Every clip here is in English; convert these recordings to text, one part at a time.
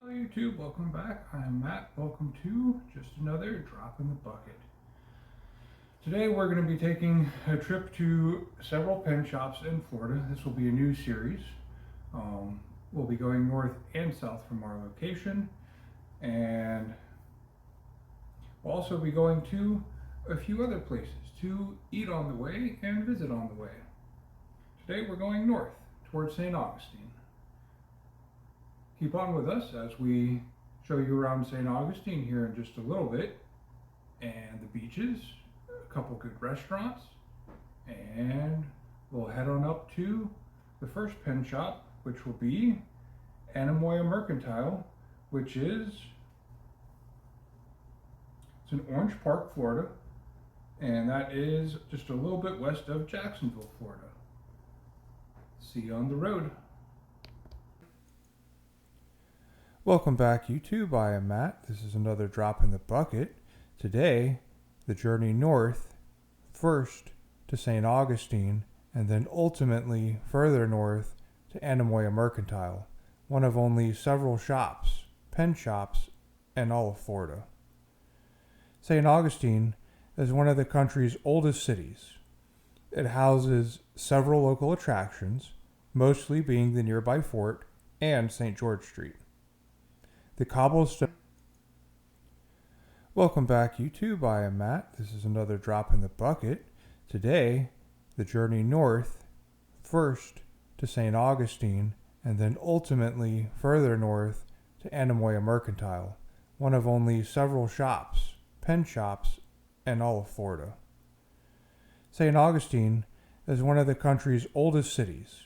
Hello YouTube, welcome back. I'm Matt. Welcome to just another drop in the bucket. Today we're going to be taking a trip to several pen shops in Florida. This will be a new series. We'll be going north and south from our location, and we'll also be going to a few other places to eat on the way and visit on the way. Today we're going north towards Saint Augustine. Keep on with us as we show you around St. Augustine here in just a little bit, and the beaches, a couple good restaurants, and we'll head on up to the first pen shop, which will be Anemoia Mercantile, which is it's in Orange Park, Florida, and that is just a little bit west of Jacksonville, Florida. See you on the road. Welcome back, YouTube. I am Matt. This is another drop in the bucket. Today, the journey north, first to St. Augustine, and then ultimately further north to Anemoia Mercantile, one of only several shops, pen shops, in all of Florida. St. Augustine is one of the country's oldest cities. It houses several local attractions, mostly being the nearby fort and St. George Street. The cobblestone. Welcome back, YouTube. I am Matt. This is another drop in the bucket. Today, the journey north, first to St. Augustine, and then ultimately further north to Anemoia Mercantile, one of only several shops, pen shops, in all of Florida. St. Augustine is one of the country's oldest cities.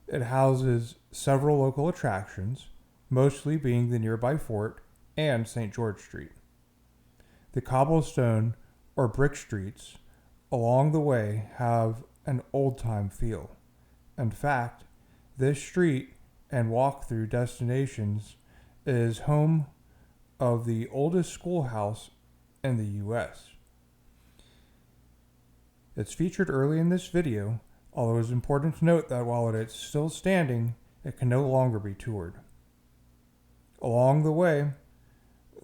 It houses several local attractions, mostly being the nearby fort and St. George Street. The cobblestone or brick streets along the way have an old-time feel. In fact, this street and walk-through destinations is home of the oldest schoolhouse in the U.S. It's featured early in this video, although it's important to note that while it is still standing, it can no longer be toured. Along the way,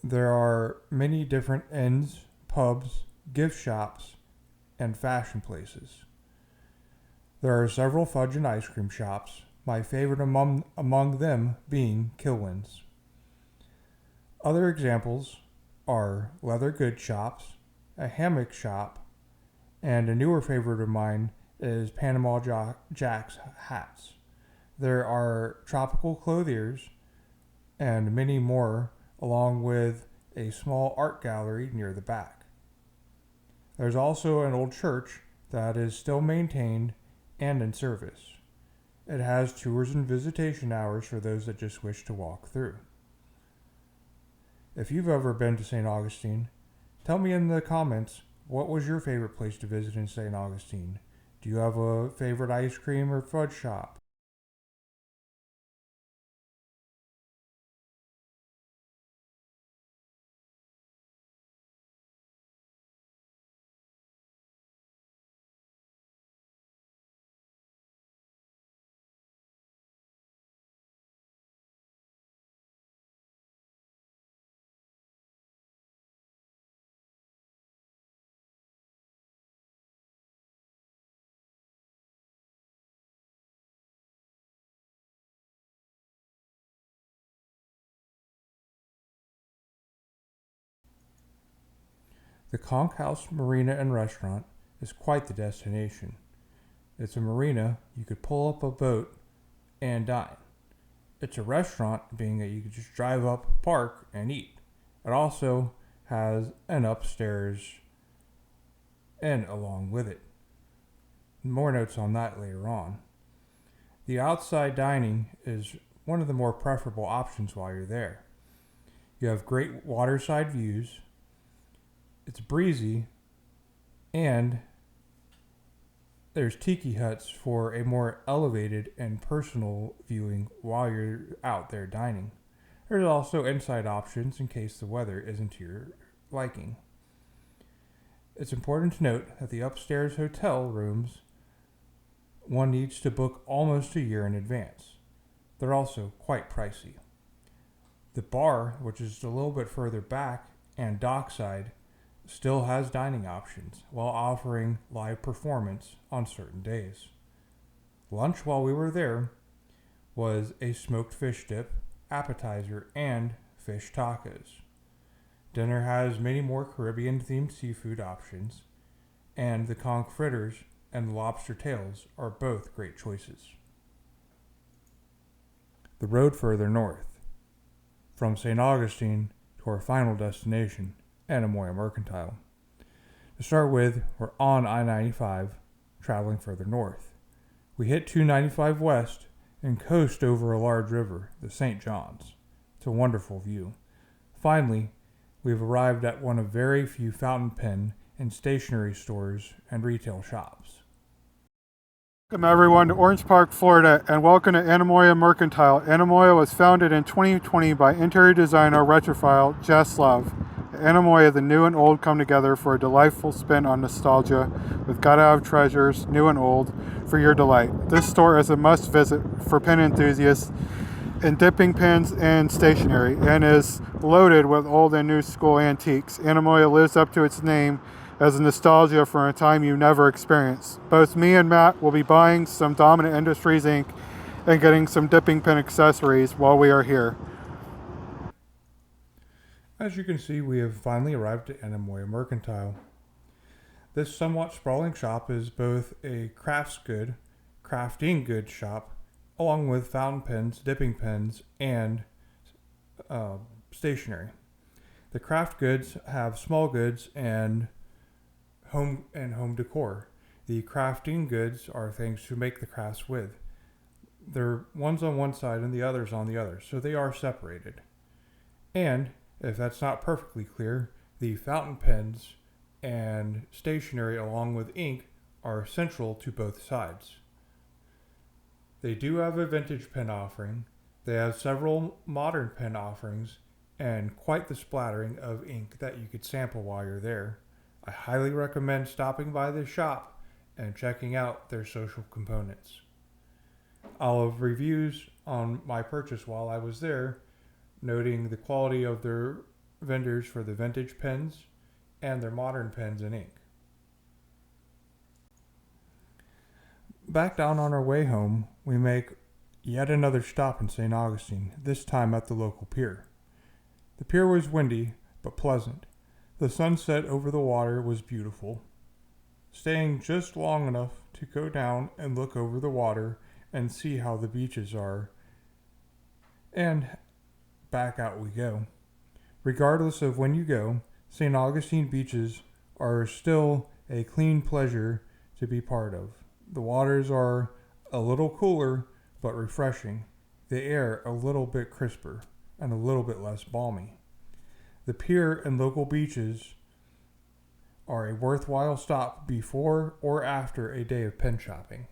there are many different inns, pubs, gift shops, and fashion places. There are several fudge and ice cream shops, my favorite among them being Kilwin's. Other examples are leather goods shops, a hammock shop, and a newer favorite of mine is Panama Jack's hats. There are tropical clothiers and many more, along with a small art gallery near the back. There's also an old church that is still maintained and in service. It has tours and visitation hours for those that just wish to walk through. If you've ever been to St. Augustine, tell me in the comments what was your favorite place to visit in St. Augustine. Do you have a favorite ice cream or fudge shop? The Conch House Marina and Restaurant is quite the destination. It's a marina you could pull up a boat and dine. It's a restaurant, being that you could just drive up, park, and eat. It also has an upstairs inn along with it. More notes on that later on. The outside dining is one of the more preferable options while you're there. You have great waterside views, it's breezy, and there's tiki huts for a more elevated and personal viewing while you're out there dining. There's also inside options in case the weather isn't to your liking. It's important to note that the upstairs hotel rooms one needs to book almost a year in advance. They're also quite pricey. The bar, which is a little bit further back and dockside, still has dining options while offering live performance on certain days. Lunch while we were there was a smoked fish dip, appetizer, and fish tacos. Dinner has many more Caribbean-themed seafood options, and the conch fritters and the lobster tails are both great choices. The road further north, from Saint Augustine to our final destination, Anemoia Mercantile. To start with, we're on I-95, traveling further north. We hit 295 west and coast over a large river, the St. John's. It's a wonderful view. Finally, we've arrived at one of very few fountain pen and stationery stores and retail shops. Welcome everyone to Orange Park, Florida, and welcome to Anemoia Mercantile. Anemoia was founded in 2020 by interior designer retrophile Jess Love. At Anemoia, the new and old come together for a delightful spin on nostalgia with gotta-have treasures, new and old, for your delight. This store is a must-visit for pen enthusiasts in dipping pens and stationery, and is loaded with old and new school antiques. Anemoia lives up to its name as a nostalgia for a time you never experienced. Both me and Matt will be buying some Dominant Industries ink and getting some dipping pen accessories while we are here. As you can see, we have finally arrived at Anemoia Mercantile. This somewhat sprawling shop is both a crafting goods shop, along with fountain pens, dipping pens, and stationery. The craft goods have small goods and home decor. The crafting goods are things to make the crafts with. They're one's on one side and the other's on the other, so they are separated. And if that's not perfectly clear, the fountain pens and stationery along with ink are central to both sides. They do have a vintage pen offering. They have several modern pen offerings and quite the splattering of ink that you could sample while you're there. I highly recommend stopping by this shop and checking out their social components. I'll have reviews on my purchase while I was there, noting the quality of their vendors for the vintage pens and their modern pens and ink. Back down on our way home, we make yet another stop in Saint Augustine, this time at the local pier. The pier was windy but pleasant. The sunset over the water was beautiful. Staying just long enough to go down and look over the water and see how the beaches are, and back out we go. Regardless of when you go, St. Augustine beaches are still a clean pleasure to be part of. The waters are a little cooler but refreshing. The air a little bit crisper and a little bit less balmy. The pier and local beaches are a worthwhile stop before or after a day of pen shopping.